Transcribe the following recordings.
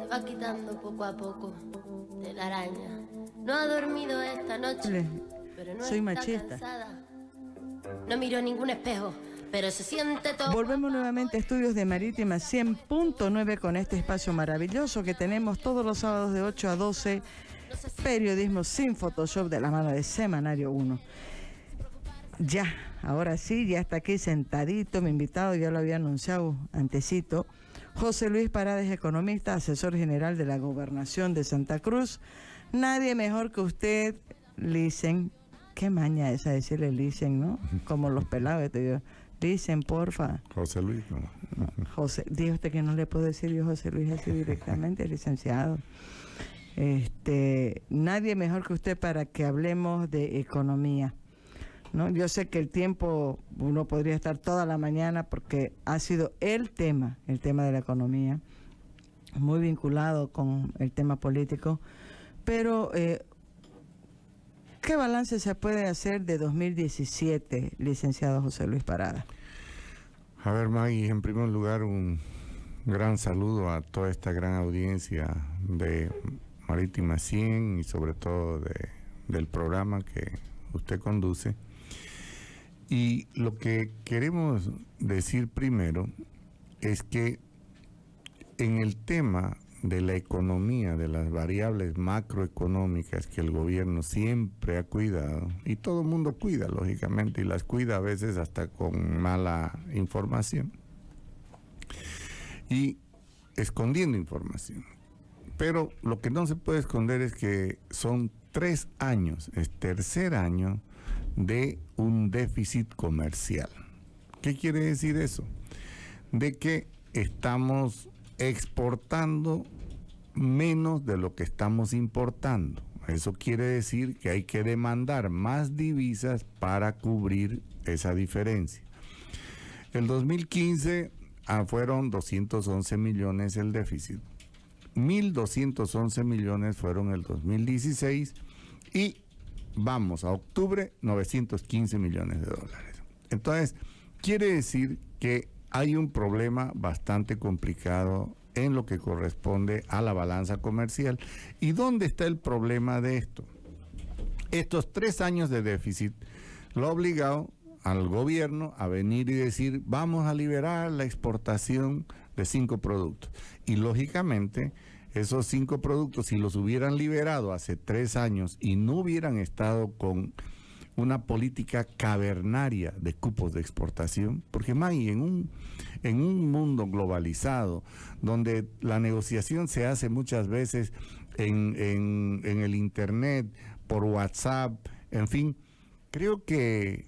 se va quitando poco a poco de la araña. No ha dormido esta noche, pero no soy está machista. cansada. No miró ningún espejo, pero se siente todo. Volvemos nuevamente a Estudios de Marítima 100.9 con este espacio maravilloso que tenemos todos los sábados de 8 a 12. Periodismo sin Photoshop de la mano de Semanario 1. Ya, ahora sí, ya está aquí sentadito mi invitado, ya lo había anunciado antecito. José Luis Parades, economista, asesor general de la Gobernación de Santa Cruz. Nadie mejor que usted, Licen. Qué maña esa decirle Licen, ¿no? Como los pelados, te digo. Licen, porfa. José Luis, ¿no? José, dijo usted que no le puedo decir yo José Luis así directamente, licenciado. Nadie mejor que usted para que hablemos de economía, ¿no? Yo sé que el tiempo, uno podría estar toda la mañana porque ha sido el tema de la economía, muy vinculado con el tema político, pero ¿qué balance se puede hacer de 2017, licenciado José Luis Parada? A ver, Maggie, en primer lugar, un gran saludo a toda esta gran audiencia de Marítima 100 y sobre todo del programa que usted conduce. Y lo que queremos decir primero es que en el tema de la economía, de las variables macroeconómicas que el gobierno siempre ha cuidado, y todo el mundo cuida, lógicamente, y las cuida a veces hasta con mala información y escondiendo información. Pero lo que no se puede esconder es que son 3 años, es tercer año de un déficit comercial. ¿Qué quiere decir eso? De que estamos exportando menos de lo que estamos importando. Eso quiere decir que hay que demandar más divisas para cubrir esa diferencia. El 2015 fueron 211 millones el déficit. 1.211 millones fueron el 2016 y vamos a octubre, 915 millones de dólares. Entonces, quiere decir que hay un problema bastante complicado en lo que corresponde a la balanza comercial. ¿Y dónde está el problema de esto? Estos 3 años de déficit lo ha obligado al gobierno a venir y decir, vamos a liberar la exportación de 5 productos. Y lógicamente, esos 5 productos, si los hubieran liberado hace 3 años y no hubieran estado con una política cavernaria de cupos de exportación, porque Maggie, en un mundo globalizado, donde la negociación se hace muchas veces en el internet, por WhatsApp, en fin, creo que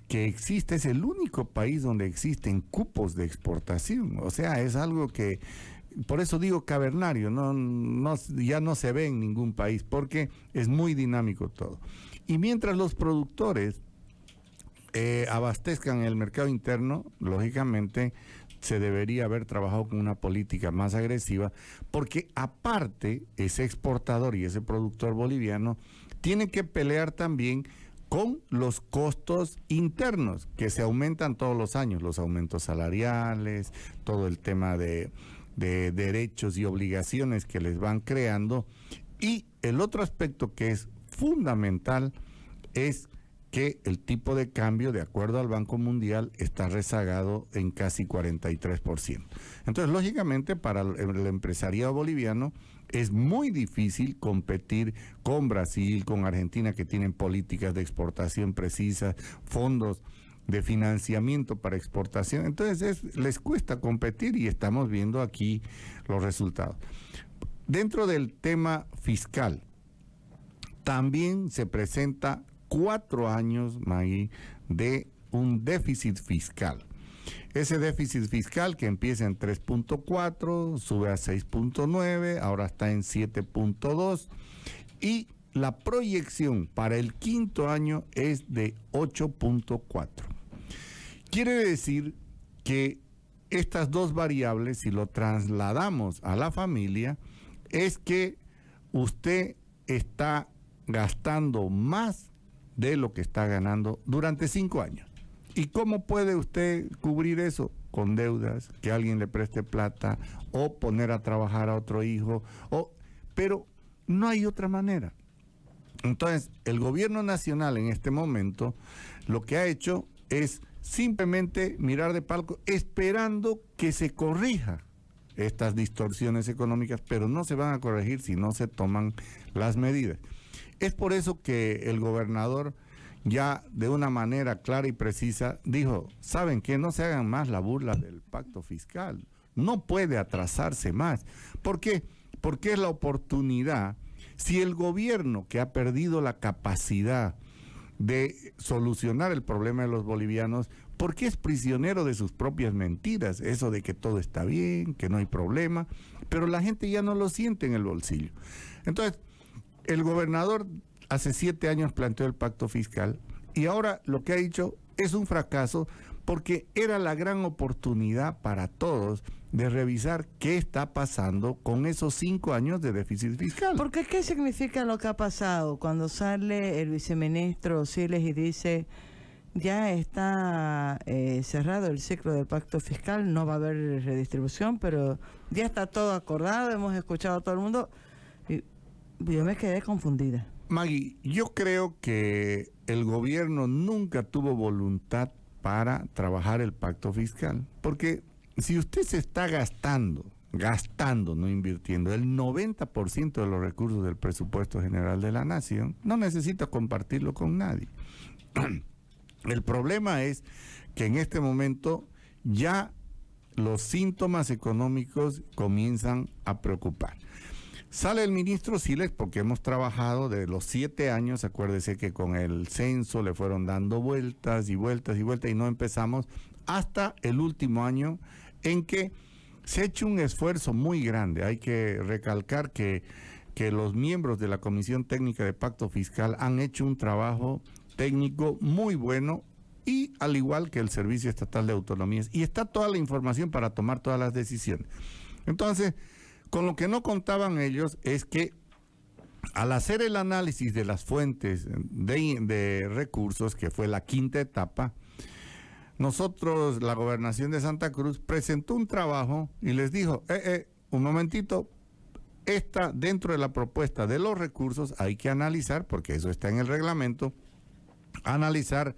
existe, es el único país donde existen cupos de exportación. O sea, es algo que, por eso digo cavernario, ya no se ve en ningún país, porque es muy dinámico todo. Y mientras los productores abastezcan el mercado interno, lógicamente se debería haber trabajado con una política más agresiva, porque aparte ese exportador y ese productor boliviano tiene que pelear también con los costos internos que se aumentan todos los años, los aumentos salariales, todo el tema de derechos y obligaciones que les van creando. Y el otro aspecto que es fundamental es que el tipo de cambio, de acuerdo al Banco Mundial, está rezagado en casi 43%. Entonces, lógicamente, para el empresariado boliviano es muy difícil competir con Brasil, con Argentina, que tienen políticas de exportación precisas, fondos de financiamiento para exportación. Entonces, les cuesta competir y estamos viendo aquí los resultados. Dentro del tema fiscal, también se presenta 4 años, Maggie, de un déficit fiscal. Ese déficit fiscal que empieza en 3.4, sube a 6.9, ahora está en 7.2 y la proyección para el 5º año es de 8.4. Quiere decir que estas dos variables, si lo trasladamos a la familia, es que usted está gastando más de lo que está ganando durante 5 años. ¿Y cómo puede usted cubrir eso? con deudas, que alguien le preste plata o poner a trabajar a otro hijo, pero no hay otra manera. Entonces, el gobierno nacional en este momento lo que ha hecho es simplemente mirar de palco esperando que se corrija estas distorsiones económicas, pero no se van a corregir si no se toman las medidas. Es por eso que el gobernador ya de una manera clara y precisa dijo, ¿saben qué? No se hagan más la burla del pacto fiscal. No puede atrasarse más. ¿Por qué? Porque es la oportunidad. Si el gobierno, que ha perdido la capacidad de solucionar el problema de los bolivianos, porque es prisionero de sus propias mentiras, eso de que todo está bien, que no hay problema, pero la gente ya no lo siente en el bolsillo. Entonces, el gobernador hace 7 años planteó el pacto fiscal y ahora lo que ha dicho es un fracaso porque era la gran oportunidad para todos de revisar qué está pasando con esos 5 años de déficit fiscal. Porque ¿qué significa lo que ha pasado cuando sale el viceministro Siles y dice ya está cerrado el ciclo del pacto fiscal, no va a haber redistribución, pero ya está todo acordado, hemos escuchado a todo el mundo? Y yo me quedé confundida. Maggie, yo creo que el gobierno nunca tuvo voluntad para trabajar el pacto fiscal, porque si usted se está gastando, no invirtiendo, el 90% de los recursos del presupuesto general de la nación, no necesita compartirlo con nadie. El problema es que en este momento ya los síntomas económicos comienzan a preocupar. Sale el ministro Siles porque hemos trabajado de los 7 años, acuérdese que con el censo le fueron dando vueltas y vueltas y vueltas y no empezamos hasta el último año en que se ha hecho un esfuerzo muy grande. Hay que recalcar que los miembros de la Comisión Técnica de Pacto Fiscal han hecho un trabajo técnico muy bueno y al igual que el Servicio Estatal de Autonomías, y está toda la información para tomar todas las decisiones. Entonces, con lo que no contaban ellos es que al hacer el análisis de las fuentes de recursos, que fue la 5ª etapa, nosotros, la Gobernación de Santa Cruz, presentó un trabajo y les dijo, un momentito, dentro de la propuesta de los recursos hay que analizar, porque eso está en el reglamento, analizar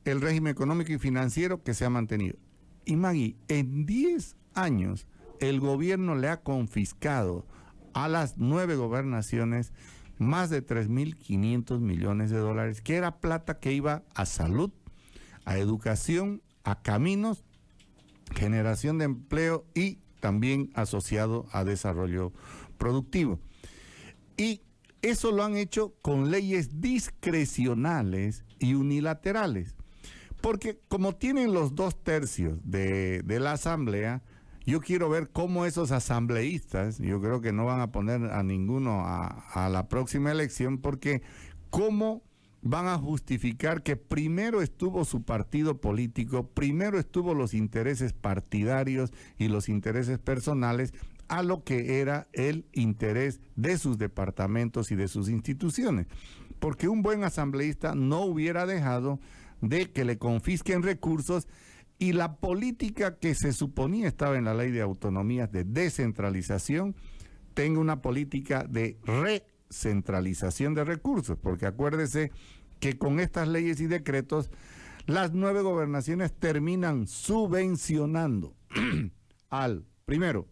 el régimen económico y financiero que se ha mantenido. Y Maggie, en 10 años, el gobierno le ha confiscado a las 9 gobernaciones más de 3.500 millones de dólares, que era plata que iba a salud, a educación, a caminos, generación de empleo y también asociado a desarrollo productivo. Y eso lo han hecho con leyes discrecionales y unilaterales, porque como tienen los 2/3 de la asamblea, yo quiero ver cómo esos asambleístas, yo creo que no van a poner a ninguno a la próxima elección, porque cómo van a justificar que primero estuvo su partido político, primero estuvo los intereses partidarios y los intereses personales a lo que era el interés de sus departamentos y de sus instituciones. Porque un buen asambleísta no hubiera dejado de que le confisquen recursos y la política que se suponía estaba en la ley de autonomías de descentralización tenga una política de recentralización de recursos, porque acuérdese que con estas leyes y decretos las 9 gobernaciones terminan subvencionando primero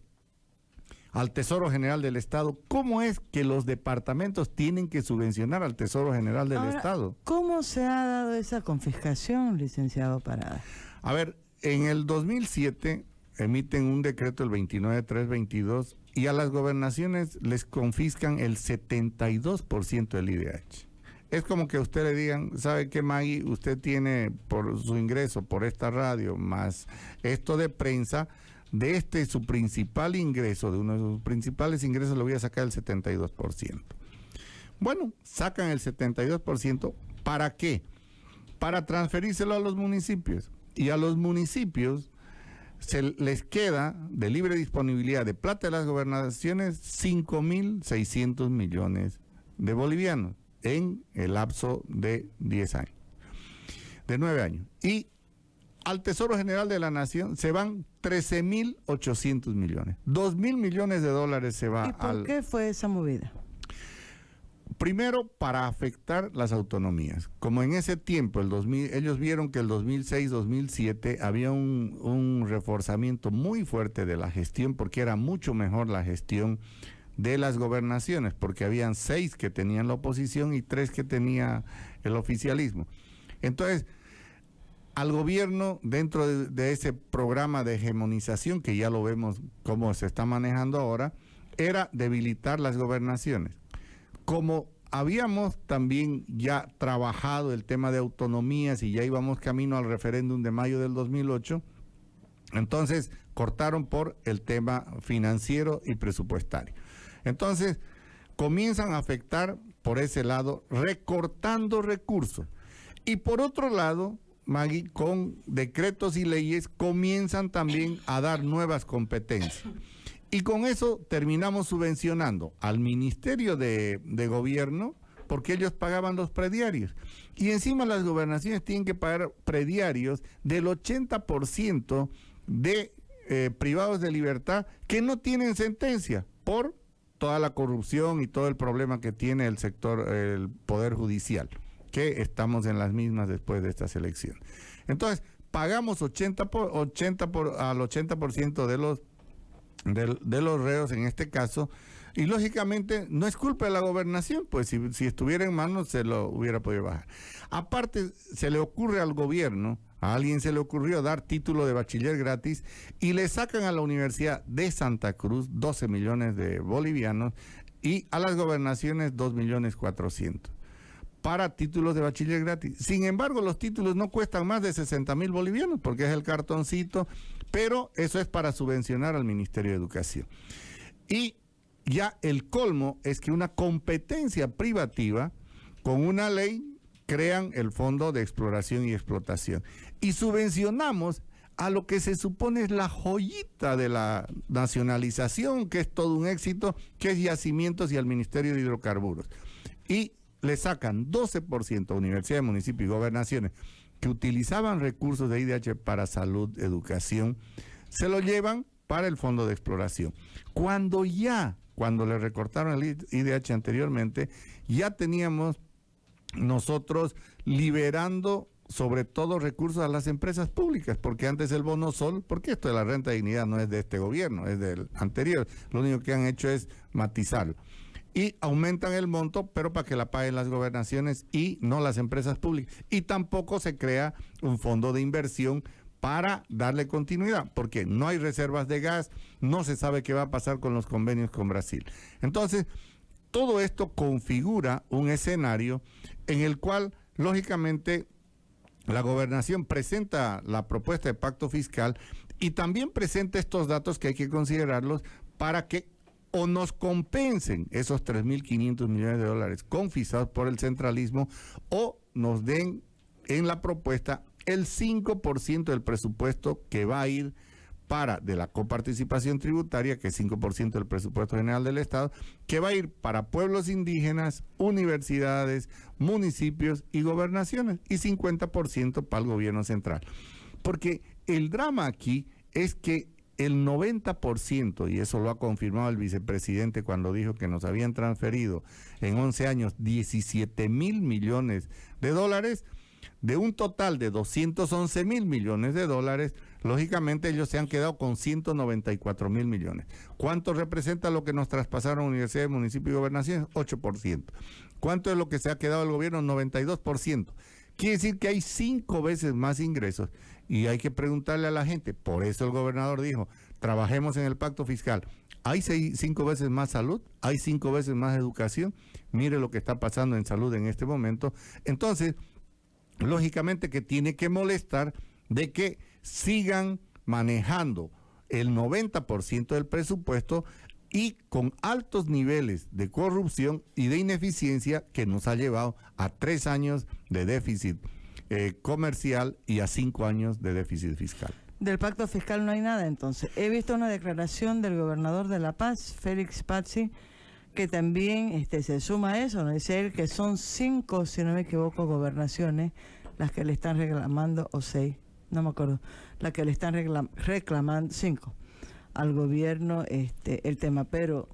al Tesoro General del Estado. ¿Cómo es que los departamentos tienen que subvencionar al Tesoro General del Estado? ¿Cómo se ha dado esa confiscación, licenciado Parada? A ver, en el 2007 emiten un decreto, el 29.322, y a las gobernaciones les confiscan el 72% del IDH. Es como que a usted le digan, ¿sabe qué, Maggie? Usted tiene por su ingreso, por esta radio, más esto de prensa, de su principal ingreso, de uno de sus principales ingresos, le voy a sacar el 72%. Bueno, sacan el 72%, ¿para qué? Para transferírselo a los municipios. Y a los municipios se les queda de libre disponibilidad de plata de las gobernaciones 5.600 millones de bolivianos en el lapso de 10 años, de 9 años. Y al Tesoro General de la Nación se van 13.800 millones. 2.000 millones de dólares se va ¿Y por qué fue esa movida? Primero, para afectar las autonomías. Como en ese tiempo, ellos vieron que el 2006-2007 había un reforzamiento muy fuerte de la gestión, porque era mucho mejor la gestión de las gobernaciones, porque habían 6 que tenían la oposición y 3 que tenía el oficialismo. Entonces, al gobierno, dentro de ese programa de hegemonización, que ya lo vemos cómo se está manejando ahora, era debilitar las gobernaciones. Como habíamos también ya trabajado el tema de autonomías y ya íbamos camino al referéndum de mayo del 2008, entonces cortaron por el tema financiero y presupuestario. Entonces comienzan a afectar por ese lado, recortando recursos. Y por otro lado, Maggie, con decretos y leyes comienzan también a dar nuevas competencias. Y con eso terminamos subvencionando al Ministerio de Gobierno, porque ellos pagaban los prediarios. Y encima las gobernaciones tienen que pagar prediarios del 80% de privados de libertad que no tienen sentencia por toda la corrupción y todo el problema que tiene el sector, el Poder Judicial, que estamos en las mismas después de estas elecciones. Entonces, pagamos al 80% de los reos en este caso, y lógicamente no es culpa de la gobernación, pues si estuviera en manos se lo hubiera podido bajar. Aparte, se le ocurre al gobierno, a alguien se le ocurrió dar título de bachiller gratis y le sacan a la Universidad de Santa Cruz 12 millones de bolivianos y a las gobernaciones 2.400.000 para títulos de bachiller gratis. Sin embargo, los títulos no cuestan más de 60.000 bolivianos porque es el cartoncito, pero eso es para subvencionar al Ministerio de Educación. Y ya el colmo es que una competencia privativa, con una ley, crean el Fondo de Exploración y Explotación. Y subvencionamos a lo que se supone es la joyita de la nacionalización, que es todo un éxito, que es Yacimientos y al Ministerio de Hidrocarburos. Y le sacan 12% a universidades, municipios y gobernaciones que utilizaban recursos de IDH para salud, educación, se lo llevan para el Fondo de Exploración. Cuando le recortaron el IDH anteriormente, ya teníamos nosotros liberando sobre todo recursos a las empresas públicas, porque antes el bono sol, porque esto de la renta de dignidad no es de este gobierno, es del anterior, lo único que han hecho es matizarlo. Y aumentan el monto, pero para que la paguen las gobernaciones y no las empresas públicas. Y tampoco se crea un fondo de inversión para darle continuidad, porque no hay reservas de gas, no se sabe qué va a pasar con los convenios con Brasil. Entonces, todo esto configura un escenario en el cual, lógicamente, la gobernación presenta la propuesta de pacto fiscal y también presenta estos datos que hay que considerarlos para que o nos compensen esos 3.500 millones de dólares confiscados por el centralismo o nos den en la propuesta el 5% del presupuesto que va a ir de la coparticipación tributaria, que es 5% del presupuesto general del Estado, que va a ir para pueblos indígenas, universidades, municipios y gobernaciones, y 50% para el gobierno central. Porque el drama aquí es que el 90%, y eso lo ha confirmado el vicepresidente cuando dijo que nos habían transferido en 11 años 17.000 millones de dólares, de un total de 211.000 millones de dólares, lógicamente ellos se han quedado con 194.000 millones. ¿Cuánto representa lo que nos traspasaron universidades, municipios y gobernaciones? 8%. ¿Cuánto es lo que se ha quedado el gobierno? 92%. Quiere decir que hay 5 veces más ingresos y hay que preguntarle a la gente. Por eso el gobernador dijo, trabajemos en el pacto fiscal. ¿Hay 5 veces más salud? ¿Hay 5 veces más educación? Mire lo que está pasando en salud en este momento. Entonces, lógicamente que tiene que molestar de que sigan manejando el 90% del presupuesto y con altos niveles de corrupción y de ineficiencia que nos ha llevado a 3 años de déficit comercial y a 5 años de déficit fiscal. Del pacto fiscal no hay nada, entonces. He visto una declaración del gobernador de La Paz, Félix Pazzi, que también se suma a eso, ¿no? Dice él que son 5, si no me equivoco, gobernaciones las que le están reclamando, o 6, no me acuerdo, la que le están reclamando, 5, al gobierno el tema, pero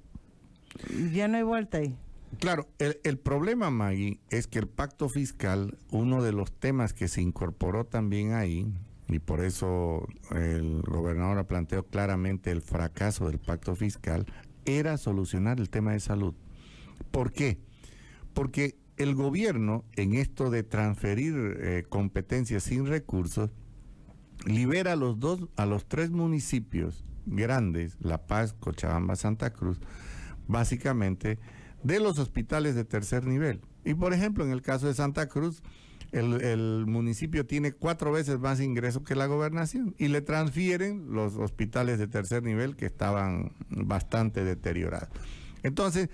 ya no hay vuelta ahí. Claro, el problema, Maggie, es que el pacto fiscal, uno de los temas que se incorporó también ahí, y por eso el gobernador ha planteado claramente el fracaso del pacto fiscal, era solucionar el tema de salud. ¿Por qué? Porque el gobierno, en esto de transferir competencias sin recursos, libera a los 3 municipios grandes, La Paz, Cochabamba, Santa Cruz, básicamente de los hospitales de tercer nivel. Y por ejemplo, en el caso de Santa Cruz, el municipio tiene 4 veces más ingresos que la gobernación y le transfieren los hospitales de tercer nivel que estaban bastante deteriorados. Entonces,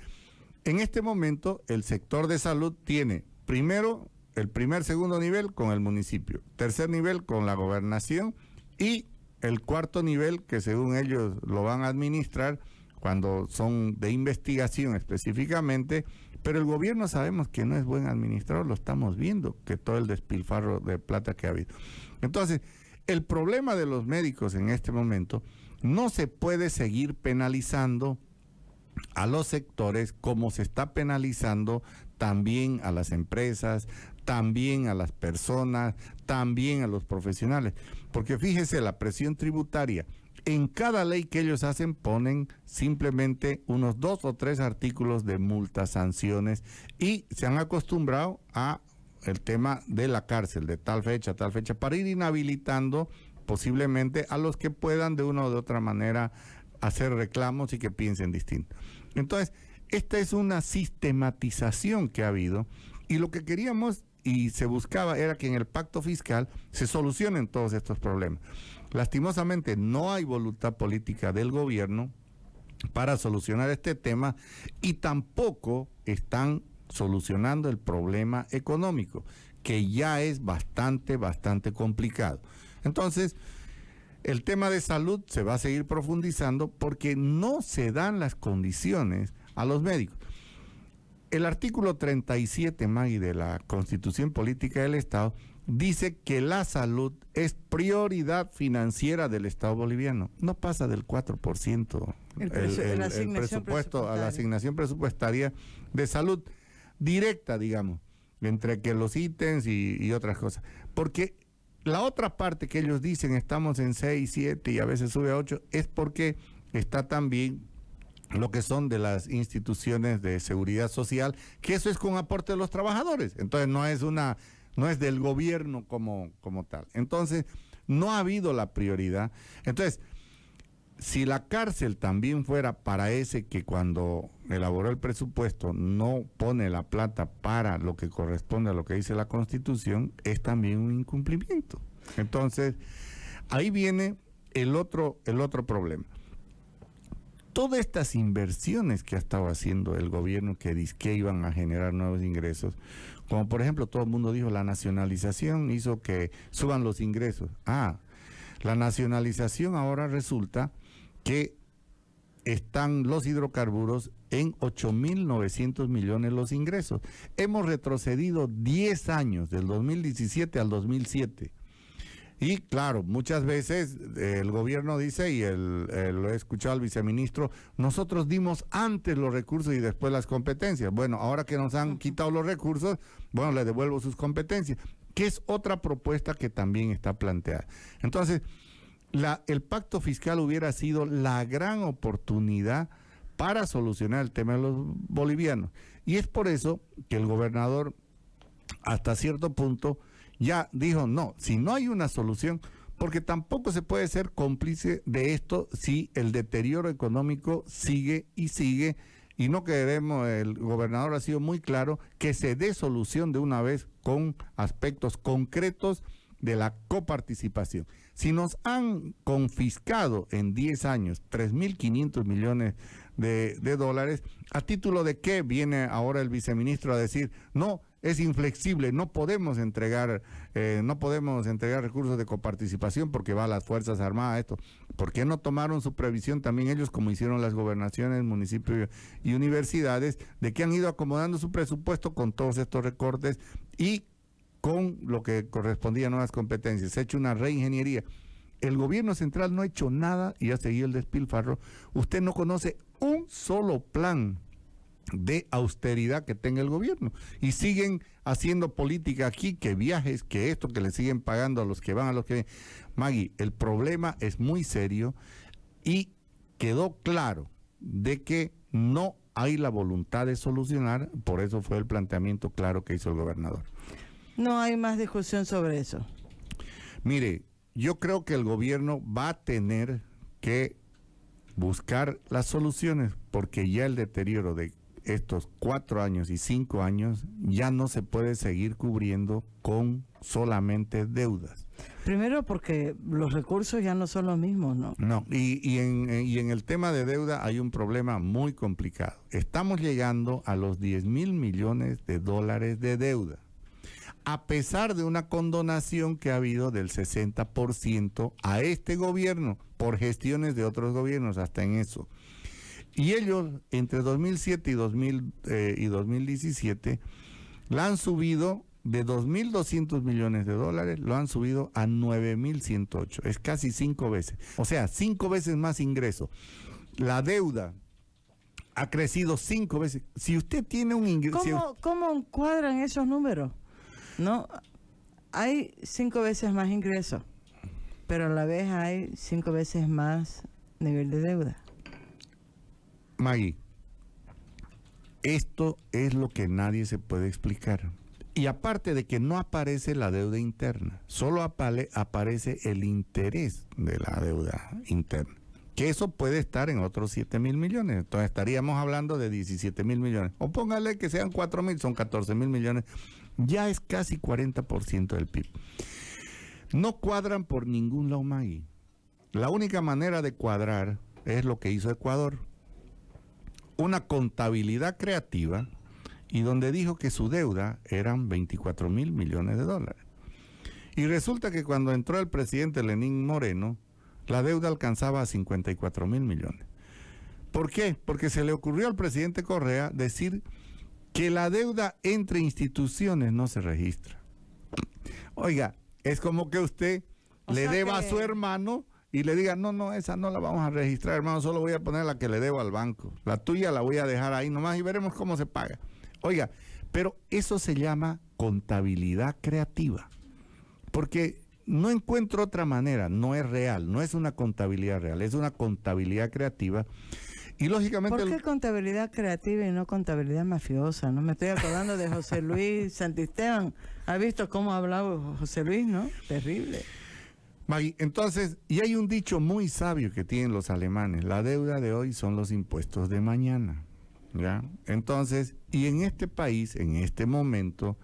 en este momento, el sector de salud tiene primero el segundo nivel con el municipio, tercer nivel con la gobernación y el 4º nivel que según ellos lo van a administrar cuando son de investigación específicamente, pero el gobierno sabemos que no es buen administrador, lo estamos viendo, que todo el despilfarro de plata que ha habido. Entonces, el problema de los médicos en este momento no se puede seguir penalizando a los sectores como se está penalizando también a las empresas, también a las personas, también a los profesionales. Porque fíjese, la presión tributaria, en cada ley que ellos hacen ponen simplemente unos 2 o 3 artículos de multas, sanciones, y se han acostumbrado a el tema de la cárcel, de tal fecha, para ir inhabilitando posiblemente a los que puedan de una o de otra manera hacer reclamos y que piensen distinto. Entonces, esta es una sistematización que ha habido, y lo que queríamos y se buscaba era que en el pacto fiscal se solucionen todos estos problemas. Lastimosamente no hay voluntad política del gobierno para solucionar este tema y tampoco están solucionando el problema económico, que ya es bastante complicado. Entonces, el tema de salud se va a seguir profundizando porque no se dan las condiciones a los médicos. El artículo 37, Maggie, de la Constitución Política del Estado dice que la salud es prioridad financiera del Estado boliviano. No pasa del 4% el presupuesto a la asignación presupuestaria de salud directa, digamos, entre que los ítems y otras cosas. Porque la otra parte que ellos dicen estamos en 6, 7 y a veces sube a 8 es porque está también lo que son de las instituciones de seguridad social, que eso es con aporte de los trabajadores. Entonces no es del gobierno como tal. Entonces no ha habido la prioridad. Entonces, si la cárcel también fuera para ese que cuando elaboró el presupuesto no pone la plata para lo que corresponde a lo que dice la Constitución, es también un incumplimiento. Entonces, ahí viene el otro problema. Todas estas inversiones que ha estado haciendo el gobierno que dice que iban a generar nuevos ingresos, como por ejemplo todo el mundo dijo, la nacionalización hizo que suban los ingresos. La nacionalización ahora resulta que están los hidrocarburos en 8.900 millones los ingresos. Hemos retrocedido 10 años, del 2017 al 2007. Y claro, muchas veces el gobierno dice, y lo he escuchado al viceministro, nosotros dimos antes los recursos y después las competencias. Bueno, ahora que nos han quitado los recursos, bueno, le devuelvo sus competencias, que es otra propuesta que también está planteada. Entonces, el pacto fiscal hubiera sido la gran oportunidad para solucionar el tema de los bolivianos. Y es por eso que el gobernador, hasta cierto punto, ya dijo, no, si no hay una solución, porque tampoco se puede ser cómplice de esto si el deterioro económico sigue y sigue, y no queremos, el gobernador ha sido muy claro, que se dé solución de una vez con aspectos concretos de la coparticipación. Si nos han confiscado en 10 años 3.500 millones de dólares, ¿a título de qué viene ahora el viceministro a decir, no, es inflexible, no podemos entregar recursos de coparticipación porque va a las Fuerzas Armadas esto? ¿Por qué no tomaron su previsión también ellos, como hicieron las gobernaciones, municipios y universidades, de que han ido acomodando su presupuesto con todos estos recortes y con lo que correspondía a nuevas competencias, se ha hecho una reingeniería. El gobierno central no ha hecho nada y ha seguido el despilfarro. Usted no conoce un solo plan de austeridad que tenga el gobierno y siguen haciendo política aquí, que viajes, que esto, que le siguen pagando a los que van, a los que vienen. Maggie, el problema es muy serio y quedó claro de que no hay la voluntad de solucionar, por eso fue el planteamiento claro que hizo el gobernador. No hay más discusión sobre eso. Mire, yo creo que el gobierno va a tener que buscar las soluciones porque ya el deterioro de estos 4 años y 5 años ya no se puede seguir cubriendo con solamente deudas. Primero porque los recursos ya no son los mismos, ¿no? No, y en el tema de deuda hay un problema muy complicado. Estamos llegando a los 10,000 millones de dólares de deuda, a pesar de una condonación que ha habido del 60% a este gobierno por gestiones de otros gobiernos, hasta en eso. Y ellos, entre 2007 y 2017, la han subido de 2.200 millones de dólares, lo han subido a 9.108. Es casi 5 veces. O sea, 5 veces más ingreso. La deuda ha crecido 5 veces. Si usted tiene un ingreso... ¿Cómo encuadran esos números? No, hay 5 veces más ingresos, pero a la vez hay 5 veces más nivel de deuda. Maggie, esto es lo que nadie se puede explicar. Y aparte de que no aparece la deuda interna, solo aparece el interés de la deuda interna, que eso puede estar en otros 7,000 millones. Entonces estaríamos hablando de 17,000 millones. O póngale que sean 4,000, son 14,000 millones. Ya es casi 40% del PIB. No cuadran por ningún lado, Maggie. La única manera de cuadrar es lo que hizo Ecuador. Una contabilidad creativa y donde dijo que su deuda eran 24,000 millones de dólares. Y resulta que cuando entró el presidente Lenín Moreno, la deuda alcanzaba a 54,000 millones. ¿Por qué? Porque se le ocurrió al presidente Correa decir que la deuda entre instituciones no se registra. Oiga, es como que usted le deba a su hermano y le diga, no, esa no la vamos a registrar, hermano, solo voy a poner la que le debo al banco. La tuya la voy a dejar ahí nomás y veremos cómo se paga. Oiga, pero eso se llama contabilidad creativa, porque no encuentro otra manera, no es real, no es una contabilidad real, es una contabilidad creativa. Y lógicamente... ¿Por qué contabilidad creativa y no contabilidad mafiosa? No me estoy acordando de José Luis Santisteban. ¿Ha visto cómo ha hablado José Luis, no? Terrible. Maggie, entonces, y hay un dicho muy sabio que tienen los alemanes: la deuda de hoy son los impuestos de mañana. ¿Ya? Entonces, y en este país, en este momento,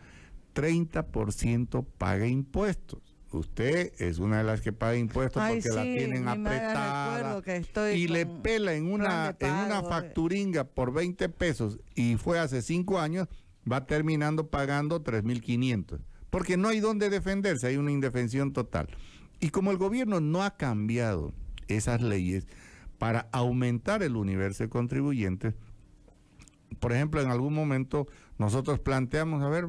30% paga impuestos. Usted es una de las que paga impuestos porque la tienen apretada y le pela en una facturinga por 20 pesos y fue hace 5 años, va terminando pagando 3.500 porque no hay dónde defenderse, hay una indefensión total. Y como el gobierno no ha cambiado esas leyes para aumentar el universo de contribuyentes, por ejemplo, en algún momento nosotros planteamos, a ver,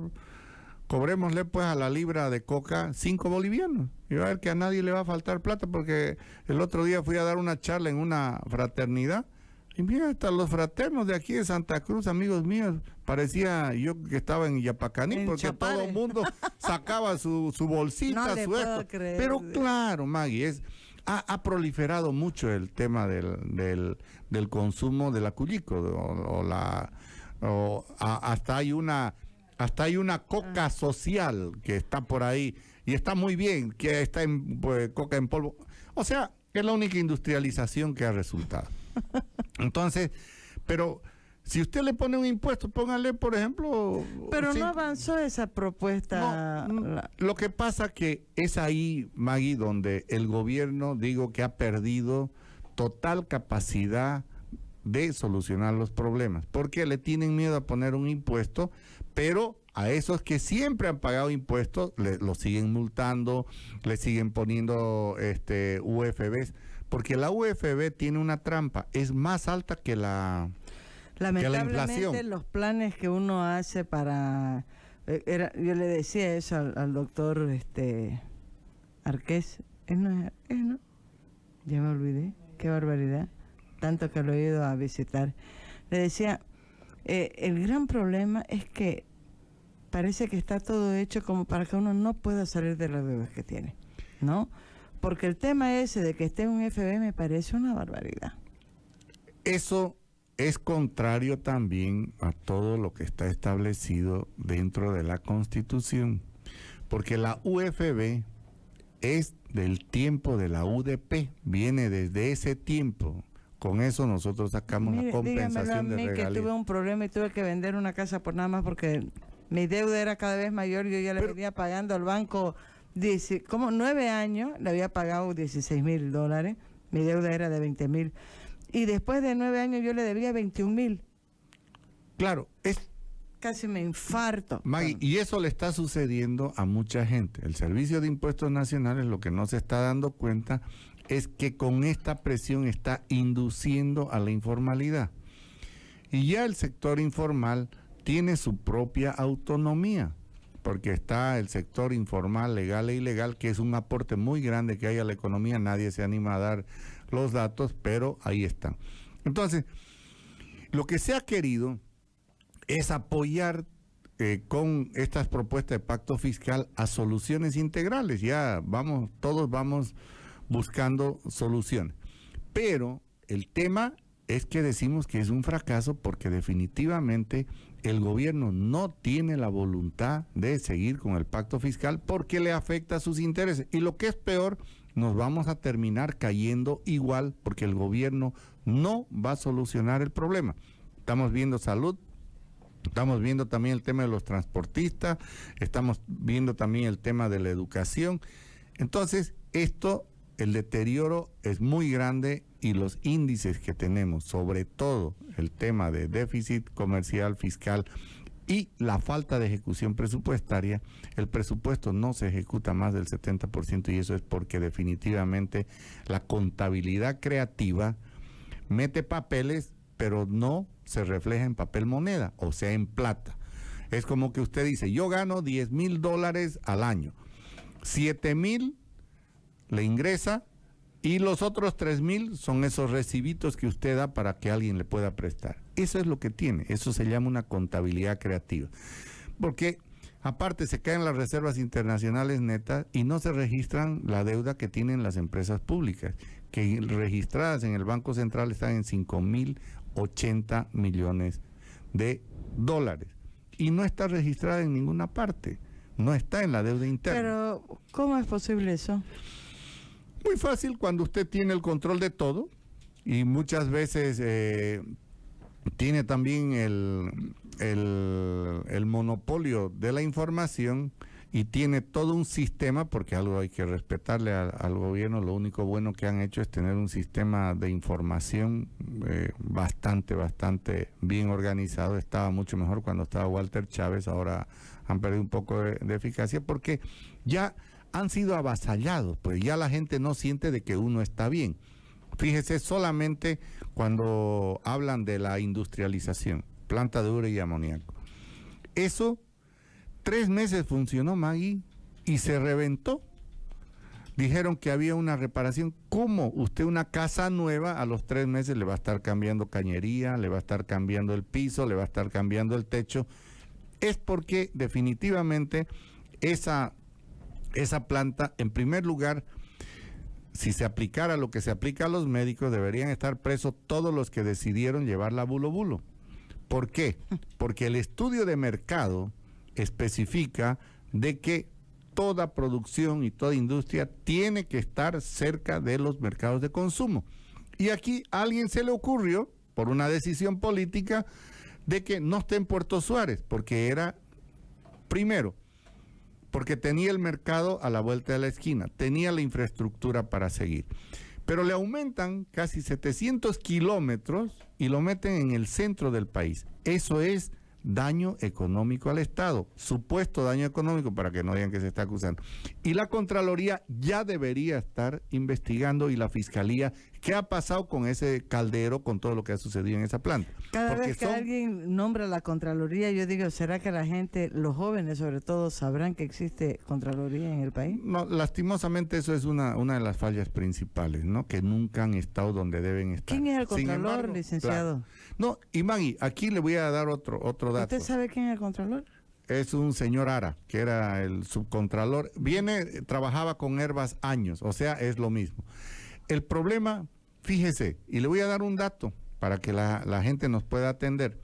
cobrémosle pues a la libra de coca 5 bolivianos. Y va a ver que a nadie le va a faltar plata, porque el otro día fui a dar una charla en una fraternidad y mira, hasta los fraternos de aquí de Santa Cruz, amigos míos, parecía yo que estaba en Yapacaní, porque Chapare. Todo el mundo sacaba su bolsita, no su esto. Pero claro, Maggie, ha proliferado mucho el tema del consumo de la culico, hasta hay una coca social que está por ahí y está muy bien, que está en coca en polvo. O sea, que es la única industrialización que ha resultado. Entonces, pero si usted le pone un impuesto, póngale, por ejemplo... Pero no avanzó esa propuesta. No, lo que pasa que es ahí, Maggie, donde el gobierno, digo, que ha perdido total capacidad de solucionar los problemas, porque le tienen miedo a poner un impuesto, pero a esos que siempre han pagado impuestos, los siguen multando, le siguen poniendo UFBs, porque la UFB tiene una trampa, es más alta que la Lamentablemente inflación. Los planes que uno hace para Yo le decía eso al doctor Arqués. ¿No? Ya me olvidé. Qué barbaridad. Tanto que lo he ido a visitar. Le decía, el gran problema es que parece que está todo hecho como para que uno no pueda salir de las deudas que tiene, ¿no? Porque el tema ese de que esté en un FB me parece una barbaridad. Eso es contrario también a todo lo que está establecido dentro de la Constitución, porque la UFB es del tiempo de la UDP, viene desde ese tiempo. Con eso nosotros sacamos la compensación de regalías. Que tuve un problema y tuve que vender una casa por nada más porque mi deuda era cada vez mayor. Yo ya le venía pagando al banco 9 años, le había pagado $16,000. Mi deuda era de 20,000. Y después de 9 años yo le debía 21,000. Claro, casi me infarto. Maggie, y eso le está sucediendo a mucha gente. El Servicio de Impuestos Nacionales lo que no se está dando cuenta es que con esta presión está induciendo a la informalidad. Y ya el sector informal tiene su propia autonomía, porque está el sector informal, legal e ilegal, que es un aporte muy grande que hay a la economía. Nadie se anima a dar los datos, pero ahí están. Entonces, lo que se ha querido es apoyar con estas propuestas de pacto fiscal a soluciones integrales. Ya todos vamos buscando soluciones. Pero el tema es que decimos que es un fracaso porque definitivamente el gobierno no tiene la voluntad de seguir con el pacto fiscal porque le afecta a sus intereses. Y lo que es peor, nos vamos a terminar cayendo igual porque el gobierno no va a solucionar el problema. Estamos viendo salud, estamos viendo también el tema de los transportistas, estamos viendo también el tema de la educación. Entonces, el deterioro es muy grande y los índices que tenemos, sobre todo el tema de déficit comercial, fiscal y la falta de ejecución presupuestaria, el presupuesto no se ejecuta más del 70% y eso es porque definitivamente la contabilidad creativa mete papeles, pero no se refleja en papel moneda, o sea, en plata. Es como que usted dice, yo gano $10,000 al año, 7,000 le ingresa y los otros 3,000 son esos recibitos que usted da para que alguien le pueda prestar. Eso es lo que tiene, eso se llama una contabilidad creativa. Porque aparte se caen las reservas internacionales netas y no se registran la deuda que tienen las empresas públicas, que registradas en el Banco Central están en 5,080 millones de dólares. Y no está registrada en ninguna parte, no está en la deuda interna. Pero, ¿cómo es posible eso? Muy fácil, cuando usted tiene el control de todo y muchas veces tiene también el monopolio de la información y tiene todo un sistema, porque algo hay que respetarle al gobierno. Lo único bueno que han hecho es tener un sistema de información bastante bien organizado. Estaba mucho mejor cuando estaba Walter Chávez, ahora han perdido un poco de eficacia porque ya han sido avasallados, pues ya la gente no siente de que uno está bien. Fíjese, solamente cuando hablan de la industrialización, planta de urea y amoníaco. Eso, 3 meses funcionó, Maggie, y se reventó. Dijeron que había una reparación. ¿Cómo? Usted una casa nueva a los 3 meses le va a estar cambiando cañería, le va a estar cambiando el piso, le va a estar cambiando el techo. Es porque definitivamente esa planta, en primer lugar, si se aplicara lo que se aplica a los médicos, deberían estar presos todos los que decidieron llevarla a bulo. ¿Por qué? Porque el estudio de mercado especifica de que toda producción y toda industria tiene que estar cerca de los mercados de consumo. Y aquí a alguien se le ocurrió, por una decisión política, de que no esté en Puerto Suárez, porque era, primero, porque tenía el mercado a la vuelta de la esquina, tenía la infraestructura para seguir. Pero le aumentan casi 700 kilómetros y lo meten en el centro del país. Eso es daño económico al Estado, supuesto daño económico, para que no digan que se está acusando. Y la Contraloría ya debería estar investigando, y la Fiscalía, qué ha pasado con ese caldero, con todo lo que ha sucedido en esa planta. Cada vez que alguien nombra la Contraloría, yo digo, ¿será que la gente, los jóvenes sobre todo, sabrán que existe Contraloría en el país? No, lastimosamente eso es una de las fallas principales, ¿no? Que nunca han estado donde deben estar. ¿Quién es el Sin Contralor, embargo, licenciado? claro. No, y Maggie, aquí le voy a dar otro dato. ¿Usted sabe quién es el Contralor? Es un señor Ara, que era el subcontralor. Trabajaba con Herbas años, o sea, es lo mismo. El problema, fíjese, y le voy a dar un dato para que la gente nos pueda atender.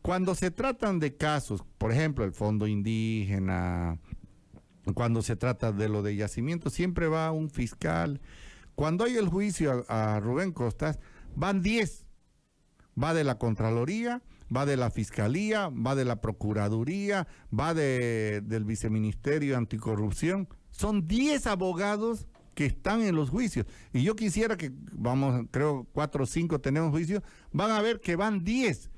Cuando se tratan de casos, por ejemplo, el Fondo Indígena, cuando se trata de lo de yacimiento, siempre va un fiscal. Cuando hay el juicio a Rubén Costas, van 10. Va de la Contraloría, va de la Fiscalía, va de la Procuraduría, va del Viceministerio Anticorrupción. Son 10 abogados que están en los juicios. Y yo quisiera que, creo 4 o 5 tenemos juicios, van a ver que van 10.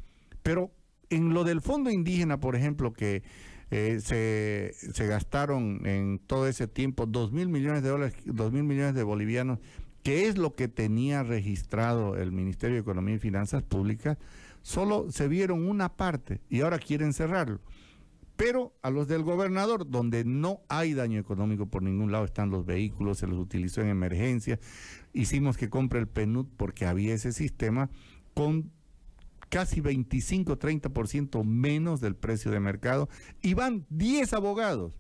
Pero en lo del Fondo Indígena, por ejemplo, que se gastaron en todo ese tiempo $2.000 millones de dólares, 2.000 millones de bolivianos, que es lo que tenía registrado el Ministerio de Economía y Finanzas Públicas, solo se vieron una parte y ahora quieren cerrarlo. Pero a los del gobernador, donde no hay daño económico por ningún lado, están los vehículos, se los utilizó en emergencia, hicimos que compre el PNUD porque había ese sistema con casi 25-30% menos del precio de mercado, y van 10 abogados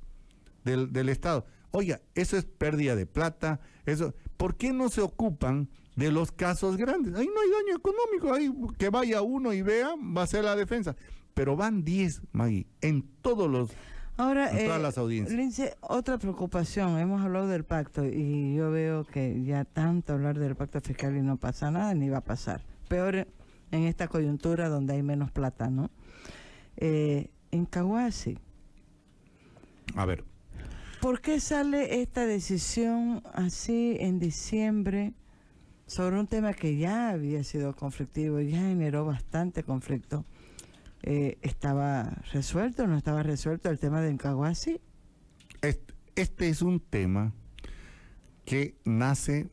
del Estado. Oiga, eso es pérdida de plata. Eso, ¿por qué no se ocupan de los casos grandes? Ahí no hay daño económico, ahí que vaya uno y vea, va a ser la defensa. Pero van 10, Maggie, en todas las audiencias. Lince, otra preocupación, hemos hablado del pacto y yo veo que ya tanto hablar del pacto fiscal y no pasa nada, ni va a pasar. Peor en esta coyuntura donde hay menos plata, ¿no? En Cahuasi. A ver. ¿Por qué sale esta decisión así en diciembre sobre un tema que ya había sido conflictivo, ya generó bastante conflicto? ¿Estaba resuelto o no estaba resuelto el tema de Encahuasi? Este es un tema que nace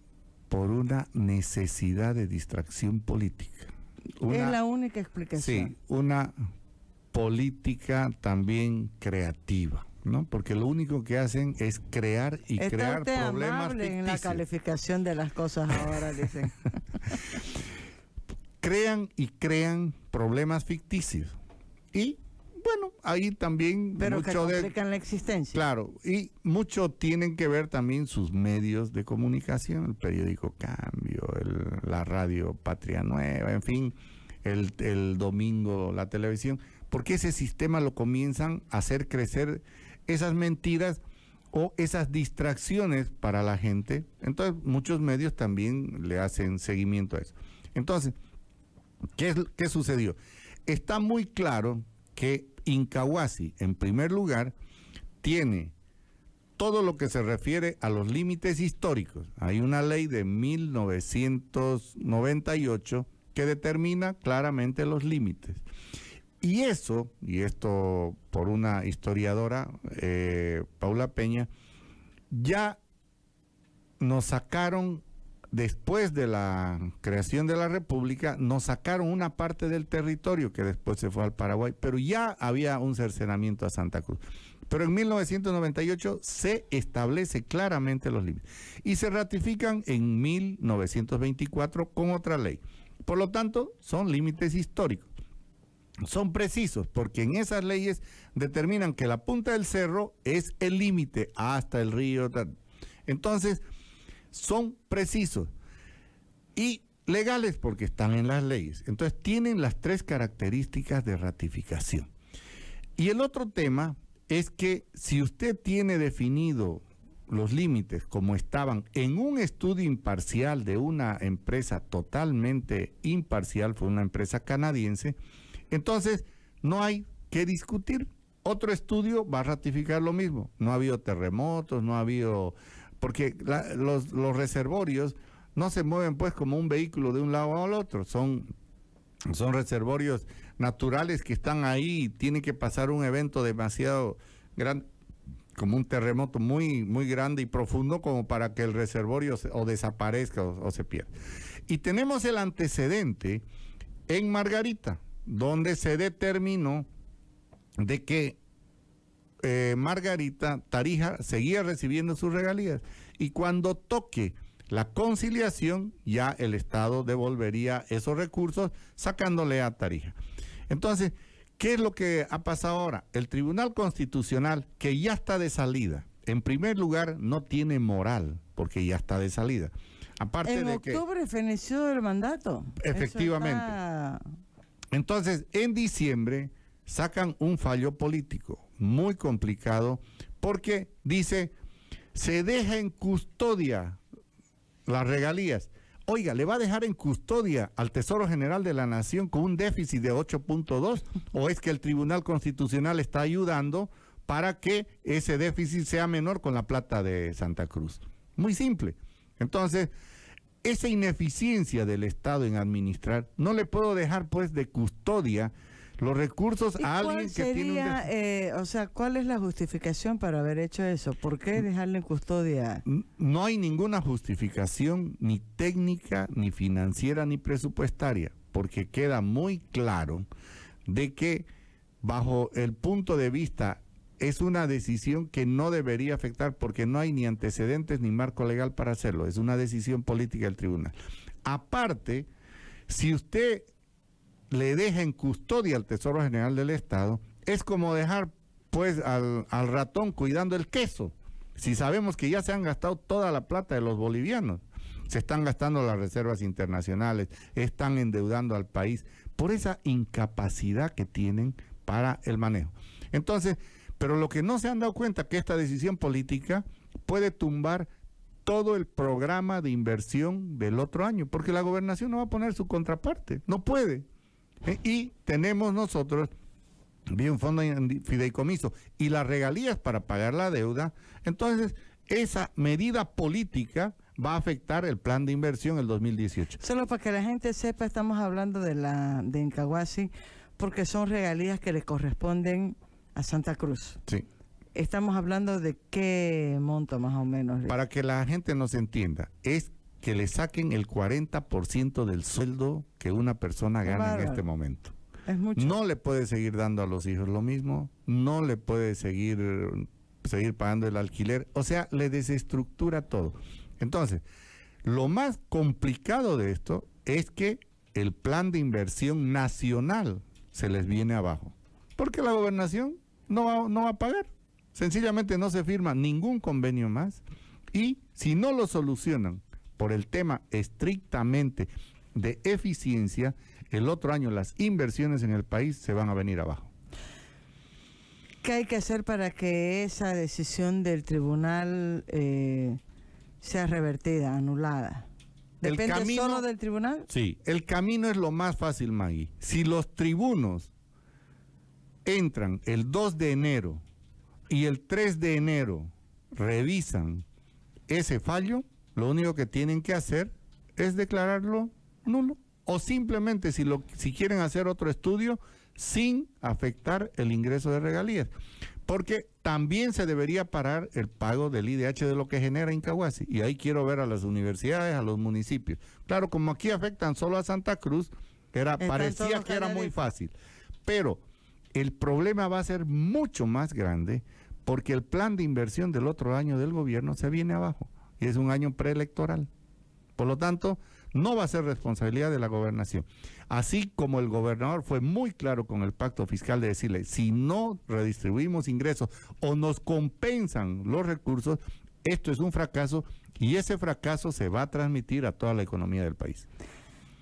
por una necesidad de distracción política. Es la única explicación. Sí, una política también creativa, ¿no? Porque lo único que hacen es crear y crear problemas ficticios. En la calificación de las cosas ahora, dicen. crean problemas ficticios. Y bueno, ahí también pero mucho que complican la existencia. Claro, y mucho tienen que ver también sus medios de comunicación, el periódico Cambio, la radio Patria Nueva, en fin, el domingo la televisión, porque ese sistema lo comienzan a hacer crecer esas mentiras o esas distracciones para la gente. Entonces muchos medios también le hacen seguimiento a eso. Entonces, ¿qué sucedió? Está muy claro que Incahuasi, en primer lugar, tiene todo lo que se refiere a los límites históricos. Hay una ley de 1998 que determina claramente los límites. Y esto por una historiadora, Paula Peña, ya nos sacaron, después de la creación de la República, nos sacaron una parte del territorio que después se fue al Paraguay, pero ya había un cercenamiento a Santa Cruz. Pero en 1998 se establece claramente los límites y se ratifican en 1924 con otra ley. Por lo tanto, son límites históricos. Son precisos porque en esas leyes determinan que la punta del cerro es el límite hasta el río. Entonces, son precisos y legales porque están en las leyes. Entonces, tienen las 3 características de ratificación. Y el otro tema es que si usted tiene definido los límites como estaban en un estudio imparcial de una empresa totalmente imparcial, fue una empresa canadiense, entonces no hay que discutir. Otro estudio va a ratificar lo mismo. No ha habido terremotos, no ha habido... Porque los reservorios no se mueven pues como un vehículo de un lado al otro. Son reservorios naturales que están ahí, tiene que pasar un evento demasiado grande, como un terremoto muy, muy grande y profundo, como para que el reservorio o desaparezca o se pierda. Y tenemos el antecedente en Margarita, donde se determinó de que Margarita, Tarija, seguía recibiendo sus regalías. Y cuando toque la conciliación, ya el Estado devolvería esos recursos sacándole a Tarija. Entonces, ¿qué es lo que ha pasado ahora? El Tribunal Constitucional, que ya está de salida, en primer lugar, no tiene moral, porque ya está de salida. Aparte en de octubre feneció el mandato. Efectivamente. Entonces, en diciembre sacan un fallo político muy complicado, porque dice, se deja en custodia las regalías. Oiga, ¿le va a dejar en custodia al Tesoro General de la Nación con un déficit de 8.2? ¿O es que el Tribunal Constitucional está ayudando para que ese déficit sea menor con la plata de Santa Cruz? Muy simple. Entonces, esa ineficiencia del Estado en administrar, no le puedo dejar pues de custodia los recursos a alguien que tiene o sea, ¿cuál es la justificación para haber hecho eso? ¿Por qué dejarle en custodia? No hay ninguna justificación, ni técnica, ni financiera, ni presupuestaria, porque queda muy claro de que bajo el punto de vista es una decisión que no debería afectar, porque no hay ni antecedentes ni marco legal para hacerlo, es una decisión política del tribunal. Aparte, si usted le deja en custodia al Tesoro General del Estado, es como dejar pues al ratón cuidando el queso. Si sabemos que ya se han gastado toda la plata de los bolivianos, se están gastando las reservas internacionales, están endeudando al país por esa incapacidad que tienen para el manejo. Entonces, pero lo que no se han dado cuenta que esta decisión política puede tumbar todo el programa de inversión del otro año, porque la gobernación no va a poner su contraparte, no puede. Y tenemos nosotros un fondo de fideicomiso y las regalías para pagar la deuda. Entonces, esa medida política va a afectar el plan de inversión el 2018. Solo para que la gente sepa, estamos hablando de Incahuasi, porque son regalías que le corresponden a Santa Cruz. Sí. Estamos hablando de qué monto más o menos. Para que la gente nos entienda, es que le saquen el 40% del sueldo que una persona gana en este momento. Es mucho. No le puede seguir dando a los hijos lo mismo, no le puede seguir pagando el alquiler, o sea, le desestructura todo. Entonces, lo más complicado de esto es que el plan de inversión nacional se les viene abajo, porque la gobernación no va a pagar, sencillamente no se firma ningún convenio más, y si no lo solucionan por el tema estrictamente de eficiencia, el otro año las inversiones en el país se van a venir abajo. ¿Qué hay que hacer para que esa decisión del tribunal sea revertida, anulada? ¿Depende solo del tribunal? Sí, el camino es lo más fácil, Maggie. Si los tribunos entran el 2 de enero y el 3 de enero revisan ese fallo, lo único que tienen que hacer es declararlo nulo. O simplemente, si quieren hacer otro estudio, sin afectar el ingreso de regalías. Porque también se debería parar el pago del IDH de lo que genera Incahuasi. Y ahí quiero ver a las universidades, a los municipios. Claro, como aquí afectan solo a Santa Cruz, parecía que era muy fácil. Pero el problema va a ser mucho más grande, porque el plan de inversión del otro año del gobierno se viene abajo. Y es un año preelectoral. Por lo tanto, no va a ser responsabilidad de la gobernación. Así como el gobernador fue muy claro con el pacto fiscal de decirle, si no redistribuimos ingresos o nos compensan los recursos, esto es un fracaso y ese fracaso se va a transmitir a toda la economía del país.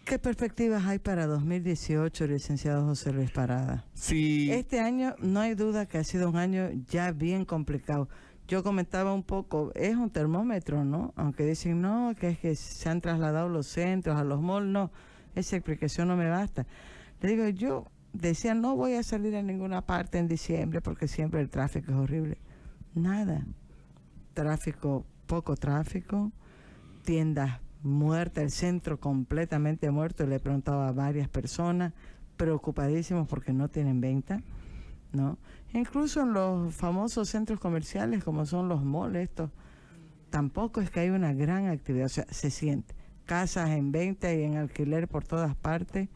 ¿Qué perspectivas hay para 2018, licenciado José Luis Parada? Sí. Este año no hay duda que ha sido un año ya bien complicado. Yo comentaba un poco, es un termómetro, ¿no? Aunque dicen, no, que es que se han trasladado los centros a los malls, no, esa explicación no me basta. Le digo, yo decía, no voy a salir a ninguna parte en diciembre porque siempre el tráfico es horrible. Nada. Tráfico, poco tráfico, tiendas muertas, el centro completamente muerto. Le he preguntado a varias personas, preocupadísimos porque no tienen venta, ¿no? Incluso en los famosos centros comerciales como son los malls, estos, tampoco es que hay una gran actividad, o sea, se siente. Casas en venta y en alquiler por todas partes.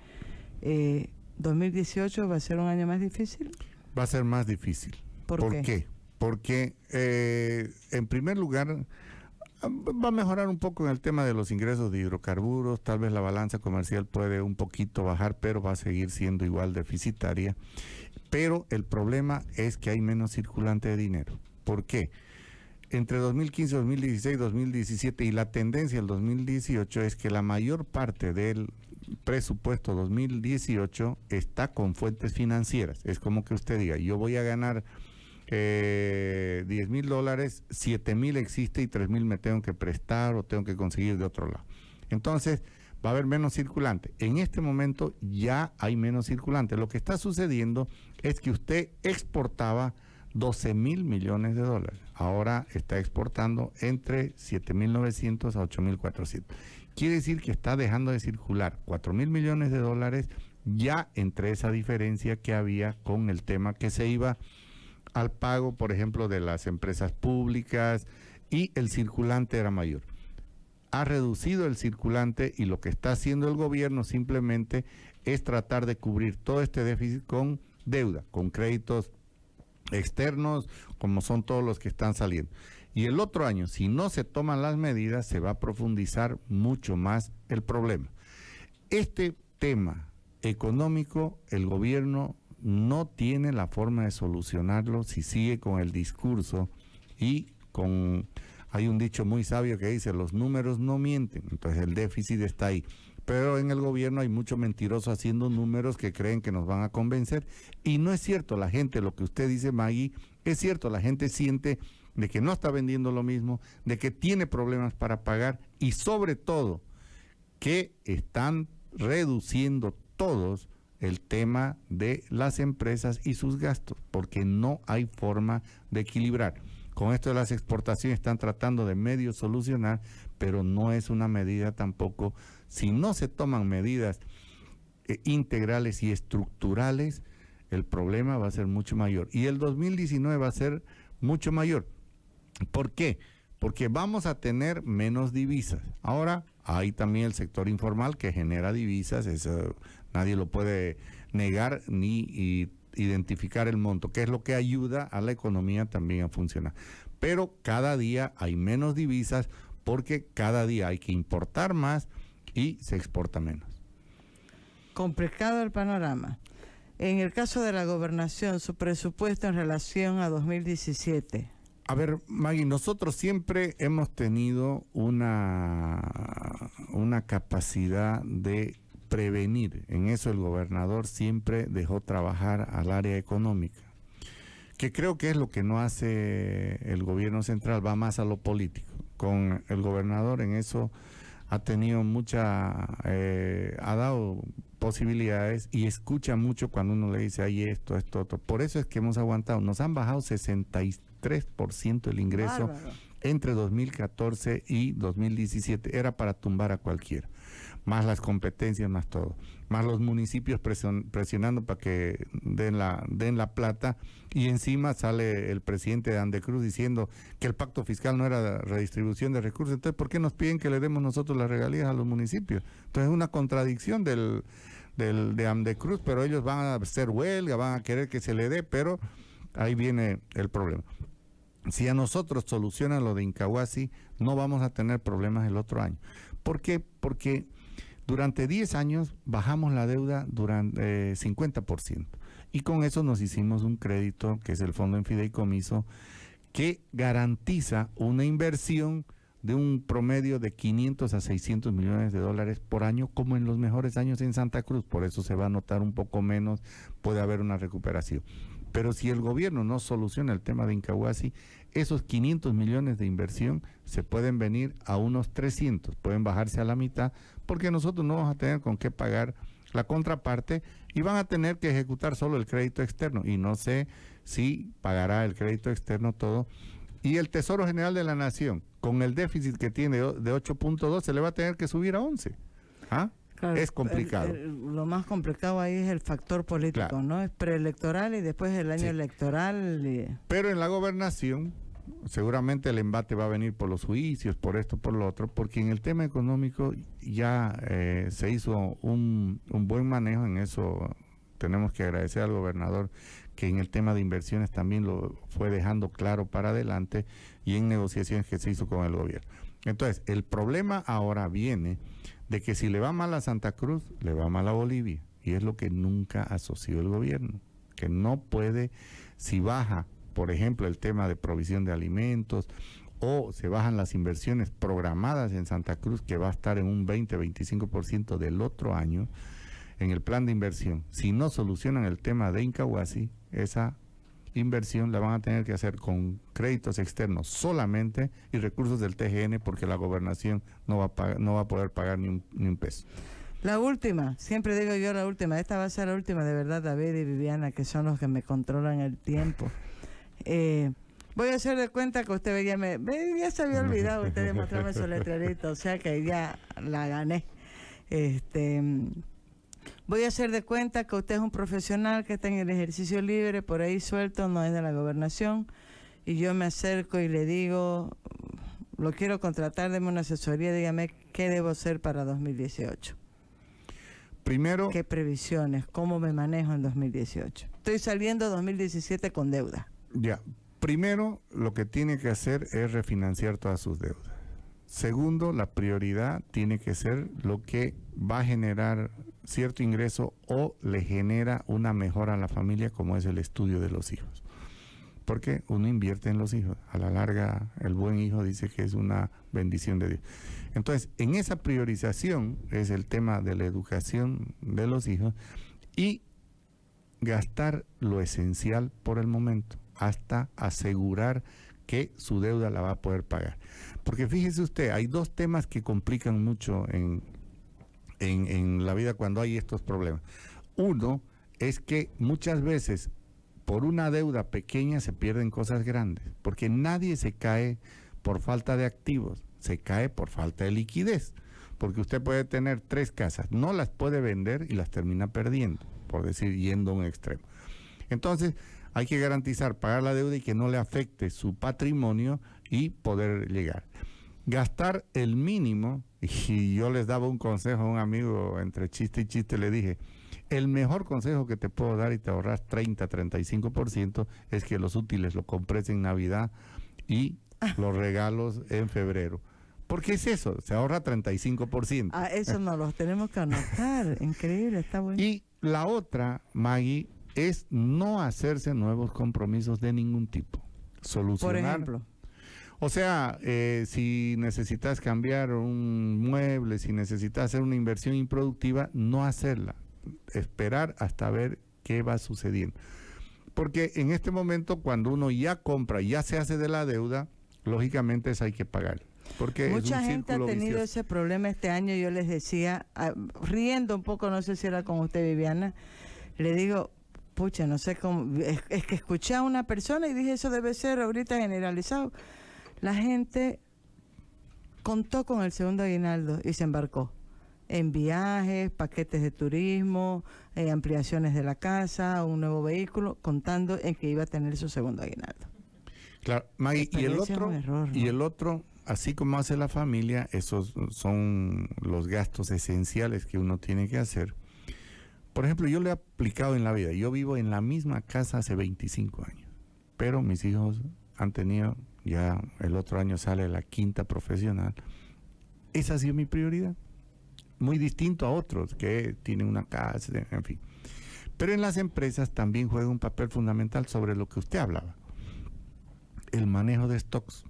2018 va a ser un año más difícil. Va a ser más difícil. ¿Por qué? Porque en primer lugar va a mejorar un poco en el tema de los ingresos de hidrocarburos, tal vez la balanza comercial puede un poquito bajar, pero va a seguir siendo igual deficitaria. Pero el problema es que hay menos circulante de dinero. ¿Por qué? Entre 2015, 2016, 2017 y la tendencia del 2018 es que la mayor parte del presupuesto 2018 está con fuentes financieras. Es como que usted diga, yo voy a ganar $10,000, 7,000 existe y 3,000 me tengo que prestar o tengo que conseguir de otro lado. Entonces va a haber menos circulante. En este momento ya hay menos circulante. Lo que está sucediendo es que usted exportaba 12,000 millones de dólares. Ahora está exportando entre 7,900 a 8,400. Quiere decir que está dejando de circular 4,000 millones de dólares ya entre esa diferencia que había con el tema que se iba al pago, por ejemplo, de las empresas públicas y el circulante era mayor. Ha reducido el circulante y lo que está haciendo el gobierno simplemente es tratar de cubrir todo este déficit con deuda, con créditos externos, como son todos los que están saliendo. Y el otro año, si no se toman las medidas, se va a profundizar mucho más el problema. Este tema económico, el gobierno no tiene la forma de solucionarlo si sigue con el discurso y con... Hay un dicho muy sabio que dice, los números no mienten, entonces el déficit está ahí. Pero en el gobierno hay mucho mentiroso haciendo números que creen que nos van a convencer. Y no es cierto, la gente, lo que usted dice, Maggie, es cierto, la gente siente de que no está vendiendo lo mismo, de que tiene problemas para pagar y sobre todo que están reduciendo todos el tema de las empresas y sus gastos, porque no hay forma de equilibrar. Con esto de las exportaciones están tratando de medio solucionar, pero no es una medida tampoco. Si no se toman medidas integrales y estructurales, el problema va a ser mucho mayor. Y el 2019 va a ser mucho mayor. ¿Por qué? Porque vamos a tener menos divisas. Ahora hay también el sector informal que genera divisas, eso nadie lo puede negar ni identificar el monto, que es lo que ayuda a la economía también a funcionar. Pero cada día hay menos divisas porque cada día hay que importar más y se exporta menos. Complicado el panorama. En el caso de la gobernación, su presupuesto en relación a 2017. A ver, Maggie, nosotros siempre hemos tenido una capacidad de prevenir. En eso el gobernador siempre dejó trabajar al área económica, que creo que es lo que no hace el gobierno central, va más a lo político. Con el gobernador en eso ha tenido ha dado posibilidades y escucha mucho cuando uno le dice, hay esto, otro. Por eso es que hemos aguantado. Nos han bajado 63% el ingreso. Bárbaro. Entre 2014 y 2017. Era para tumbar a cualquiera. Más las competencias, más todo. Más los municipios presionando para que den la plata. Y encima sale el presidente de Andecruz diciendo que el pacto fiscal no era redistribución de recursos. Entonces, ¿por qué nos piden que le demos nosotros las regalías a los municipios? Entonces, es una contradicción de Andecruz, pero ellos van a hacer huelga, van a querer que se le dé, pero ahí viene el problema. Si a nosotros solucionan lo de Incahuasi, no vamos a tener problemas el otro año. ¿Por qué? Porque durante 10 años bajamos la deuda durante 50%. Y con eso nos hicimos un crédito, que es el fondo en fideicomiso, que garantiza una inversión de un promedio de 500 a 600 millones de dólares por año, como en los mejores años en Santa Cruz. Por eso se va a notar un poco menos, puede haber una recuperación. Pero si el gobierno no soluciona el tema de Incahuasi, esos 500 millones de inversión se pueden venir a unos 300, pueden bajarse a la mitad, porque nosotros no vamos a tener con qué pagar la contraparte y van a tener que ejecutar solo el crédito externo. Y no sé si pagará el crédito externo todo. Y el Tesoro General de la Nación, con el déficit que tiene de 8.2, se le va a tener que subir a 11. ¿Ah? Claro, es complicado. Lo más complicado ahí es el factor político, Claro. ¿no? Es preelectoral y después el año Sí. electoral. Pero en la gobernación, seguramente el embate va a venir por los juicios, por esto, por lo otro, porque en el tema económico ya se hizo un buen manejo en eso. Tenemos que agradecer al gobernador que en el tema de inversiones también lo fue dejando claro para adelante y en negociaciones que se hizo con el gobierno. Entonces, el problema ahora viene de que si le va mal a Santa Cruz, le va mal a Bolivia. Y es lo que nunca asoció el gobierno, que no puede, si baja, por ejemplo, el tema de provisión de alimentos, o se bajan las inversiones programadas en Santa Cruz, que va a estar en un 20-25% del otro año, en el plan de inversión. Si no solucionan el tema de Incahuasi, esa inversión la van a tener que hacer con créditos externos solamente y recursos del TGN, porque la gobernación no va a poder pagar ni un peso. La última, siempre digo yo la última, esta va a ser la última de verdad, David y Viviana, que son los que me controlan el tiempo. Voy a hacer de cuenta que usted ya se había olvidado usted de mostrarme su letrerito, o sea que ya la gané. Voy a hacer de cuenta que usted es un profesional que está en el ejercicio libre, por ahí suelto, no es de la gobernación, y yo me acerco y le digo, lo quiero contratar, deme una asesoría, dígame qué debo hacer para 2018. Primero, ¿qué previsiones? ¿Cómo me manejo en 2018? Estoy saliendo 2017 con deuda. Ya, primero lo que tiene que hacer es refinanciar todas sus deudas. Segundo, la prioridad tiene que ser lo que va a generar cierto ingreso o le genera una mejora a la familia, como es el estudio de los hijos. Porque uno invierte en los hijos. A la larga, el buen hijo dice que es una bendición de Dios. Entonces, en esa priorización es el tema de la educación de los hijos y gastar lo esencial por el momento, hasta asegurar que su deuda la va a poder pagar. Porque fíjese usted, hay dos temas que complican mucho en la vida cuando hay estos problemas. Uno es que muchas veces por una deuda pequeña se pierden cosas grandes, porque nadie se cae por falta de activos, se cae por falta de liquidez, porque usted puede tener 3 casas, no las puede vender y las termina perdiendo, por decir, yendo a un extremo. Entonces, hay que garantizar pagar la deuda y que no le afecte su patrimonio y poder llegar. Gastar el mínimo, y yo les daba un consejo a un amigo, entre chiste y chiste le dije, el mejor consejo que te puedo dar y te ahorras 30-35% es que los útiles lo compres en Navidad y los regalos en febrero. Porque es eso, se ahorra 35%. Eso no los tenemos que anotar, increíble, está bueno. Y la otra, Maggie, es no hacerse nuevos compromisos de ningún tipo. Solucionar. Por ejemplo. O sea, si necesitas cambiar un mueble, si necesitas hacer una inversión improductiva, no hacerla. Esperar hasta ver qué va sucediendo. Porque en este momento, cuando uno ya compra, ya se hace de la deuda, lógicamente eso hay que pagar. Porque mucha es un gente ha círculo tenido vicioso. ese problema este año. Yo les decía, riendo un poco, no sé si era con usted, Viviana, le digo, pucha, no sé cómo, es que escuché a una persona y dije, eso debe ser ahorita generalizado. La gente contó con el segundo aguinaldo y se embarcó en viajes, paquetes de turismo, ampliaciones de la casa, un nuevo vehículo, contando en que iba a tener su segundo aguinaldo. Claro, Maggie, y el Experiencia es otro, un error, ¿no? y el otro, así como hace la familia, esos son los gastos esenciales que uno tiene que hacer. Por ejemplo, yo lo he aplicado en la vida. Yo vivo en la misma casa hace 25 años, pero mis hijos han tenido, ya el otro año sale la 5ª profesional. Esa ha sido mi prioridad. Muy distinto a otros que tienen una casa, en fin. Pero en las empresas también juega un papel fundamental sobre lo que usted hablaba. El manejo de stocks.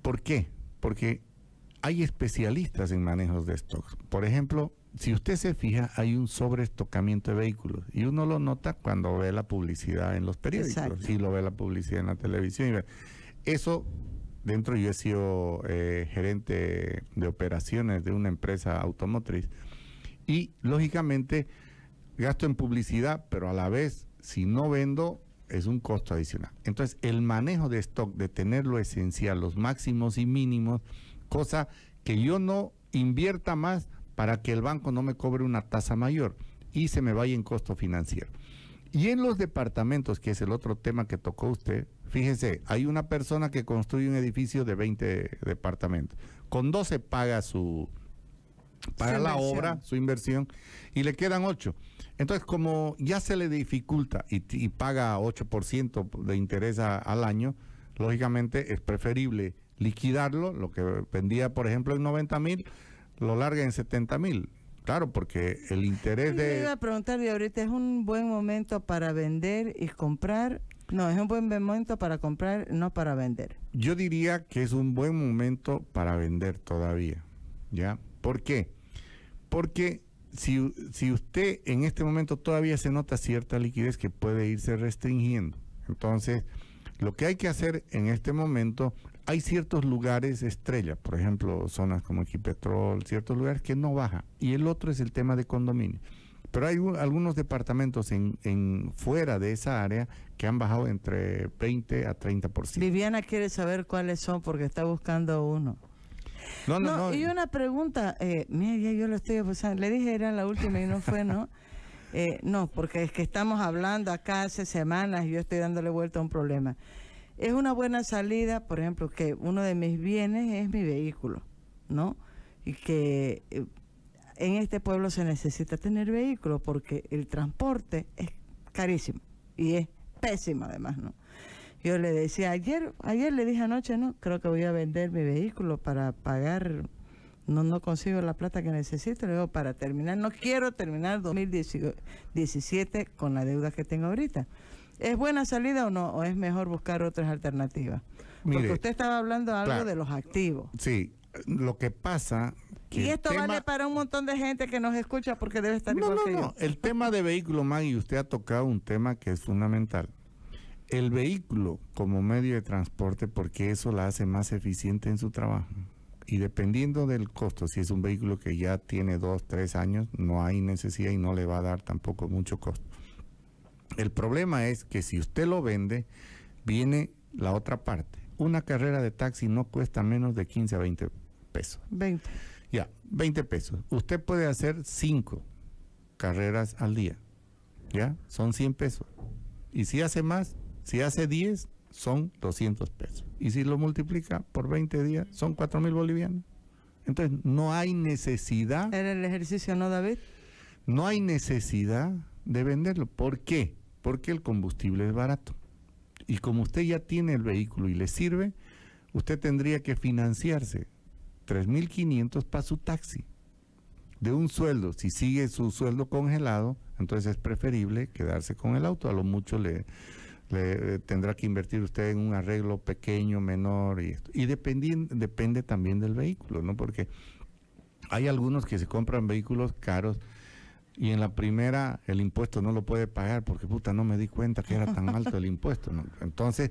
¿Por qué? Porque hay especialistas en manejos de stocks. Por ejemplo, si usted se fija, hay un sobreestocamiento de vehículos y uno lo nota cuando ve la publicidad en los periódicos. Exacto. Y lo ve la publicidad en la televisión. Eso, dentro yo he sido gerente de operaciones de una empresa automotriz y lógicamente gasto en publicidad, pero a la vez, si no vendo, es un costo adicional. Entonces, el manejo de stock, de tener lo esencial, los máximos y mínimos, cosa que yo no invierta más para que el banco no me cobre una tasa mayor y se me vaya en costo financiero. Y en los departamentos, que es el otro tema que tocó usted, fíjese, hay una persona que construye un edificio de 20 departamentos. Con 12 paga la obra, su inversión, y le quedan 8. Entonces, como ya se le dificulta y paga 8% de interés al año, lógicamente es preferible liquidarlo, lo que vendía, por ejemplo, en 90,000, lo larga en 70,000. Claro, porque el interés Le iba a preguntar de ahorita, ¿es un buen momento para vender y comprar? No, es un buen momento para comprar, no para vender. Yo diría que es un buen momento para vender todavía, ¿ya? ¿Por qué? Porque si usted en este momento todavía se nota cierta liquidez que puede irse restringiendo, entonces lo que hay que hacer en este momento, hay ciertos lugares estrella, por ejemplo, zonas como Equipetrol, ciertos lugares que no baja, y el otro es el tema de condominio. Pero hay algunos departamentos en fuera de esa área que han bajado entre 20 a 30%. Viviana quiere saber cuáles son porque está buscando uno. No, y una pregunta, mira, ya yo lo estoy pasando, le dije era la última y no fue, ¿no? No, porque es que estamos hablando acá hace semanas y yo estoy dándole vuelta a un problema. Es una buena salida, por ejemplo, que uno de mis bienes es mi vehículo, ¿no? Y que en este pueblo se necesita tener vehículo porque el transporte es carísimo y es pésimo además, ¿no? Yo le decía ayer le dije anoche, no, creo que voy a vender mi vehículo para pagar, no consigo la plata que necesito, luego para terminar, no quiero terminar 2017 con la deuda que tengo ahorita. ¿Es buena salida o no? ¿O es mejor buscar otras alternativas? Porque mire, usted estaba hablando algo claro, de los activos. Sí, lo que pasa... Y esto vale para un montón de gente que nos escucha porque debe estar igual que yo. El tema de vehículo, Maggie, usted ha tocado un tema que es fundamental. El vehículo como medio de transporte, porque eso la hace más eficiente en su trabajo. Y dependiendo del costo, si es un vehículo que ya tiene 2, 3 años, no hay necesidad y no le va a dar tampoco mucho costo. El problema es que si usted lo vende, viene la otra parte. Una carrera de taxi no cuesta menos de 15 a 20 pesos. 20. Ya, 20 pesos. Usted puede hacer 5 carreras al día. ¿Ya? Son 100 pesos. Y si hace más, si hace 10, son 200 pesos. Y si lo multiplica por 20 días, son 4,000 bolivianos. Entonces, no hay necesidad. ¿Era el ejercicio, no, David? No hay necesidad de venderlo. ¿Por qué? Porque el combustible es barato. Y como usted ya tiene el vehículo y le sirve, usted tendría que financiarse 3,500 para su taxi. De un sueldo, si sigue su sueldo congelado, entonces es preferible quedarse con el auto. A lo mucho le tendrá que invertir usted en un arreglo pequeño, menor. Y depende también del vehículo, ¿no? Porque hay algunos que se compran vehículos caros y en la primera el impuesto no lo puede pagar porque no me di cuenta que era tan alto el impuesto, ¿no? Entonces,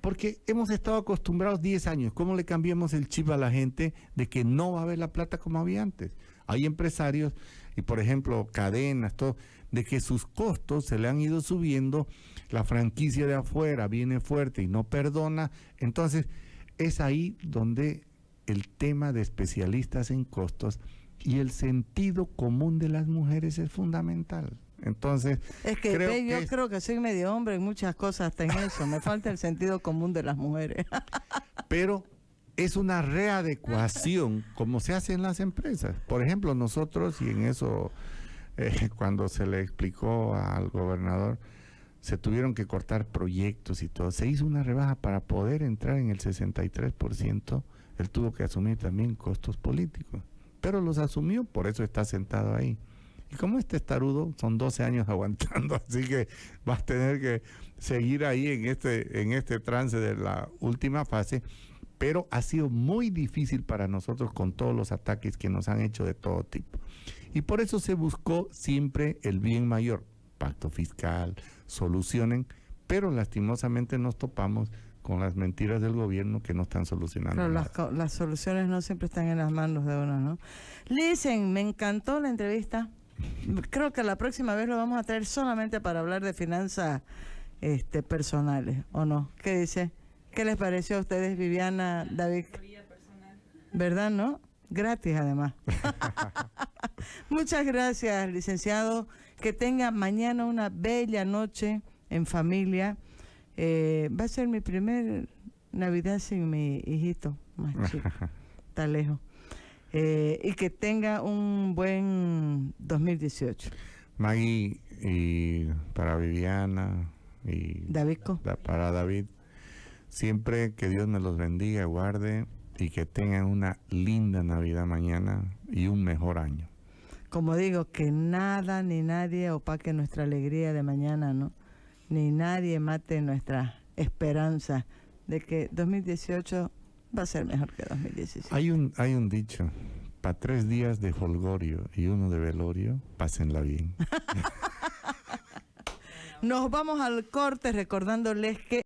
porque hemos estado acostumbrados 10 años, ¿cómo le cambiamos el chip a la gente de que no va a haber la plata como había antes? Hay empresarios y por ejemplo cadenas, todo, de que sus costos se le han ido subiendo, la franquicia de afuera viene fuerte y no perdona, entonces es ahí donde el tema de especialistas en costos y el sentido común de las mujeres es fundamental. Entonces, es que yo creo que soy medio hombre en muchas cosas, hasta en eso. Me falta el sentido común de las mujeres. Pero es una readecuación como se hace en las empresas. Por ejemplo, nosotros, y en eso, cuando se le explicó al gobernador, se tuvieron que cortar proyectos y todo. Se hizo una rebaja para poder entrar en el 63%. Él tuvo que asumir también costos políticos. Pero los asumió, por eso está sentado ahí. Y como este tarudo, son 12 años aguantando, así que vas a tener que seguir ahí en este trance de la última fase, pero ha sido muy difícil para nosotros con todos los ataques que nos han hecho de todo tipo. Y por eso se buscó siempre el bien mayor, pacto fiscal, solucionen, pero lastimosamente nos topamos con las mentiras del gobierno que no están solucionando nada. Las soluciones no siempre están en las manos de uno, ¿no? Listen, me encantó la entrevista. Creo que la próxima vez lo vamos a traer solamente para hablar de finanzas personales, ¿o no? ¿Qué dice? ¿Qué les pareció a ustedes, Viviana, David? ¿Verdad, no? Gratis, además. Muchas gracias, licenciado. Que tenga mañana una bella noche en familia. Va a ser mi primer Navidad sin mi hijito más chico. Está lejos. Y que tenga un buen 2018. Maggie, y para Viviana y Davidco. Para David, siempre que Dios me los bendiga, guarde y que tengan una linda Navidad mañana y un mejor año. Como digo, que nada ni nadie opaque nuestra alegría de mañana, ¿no? Ni nadie mate nuestra esperanza de que 2018 va a ser mejor que 2017. Hay un dicho: para 3 días de jolgorio y 1 de velorio, pásenla bien. Nos vamos al corte recordándoles que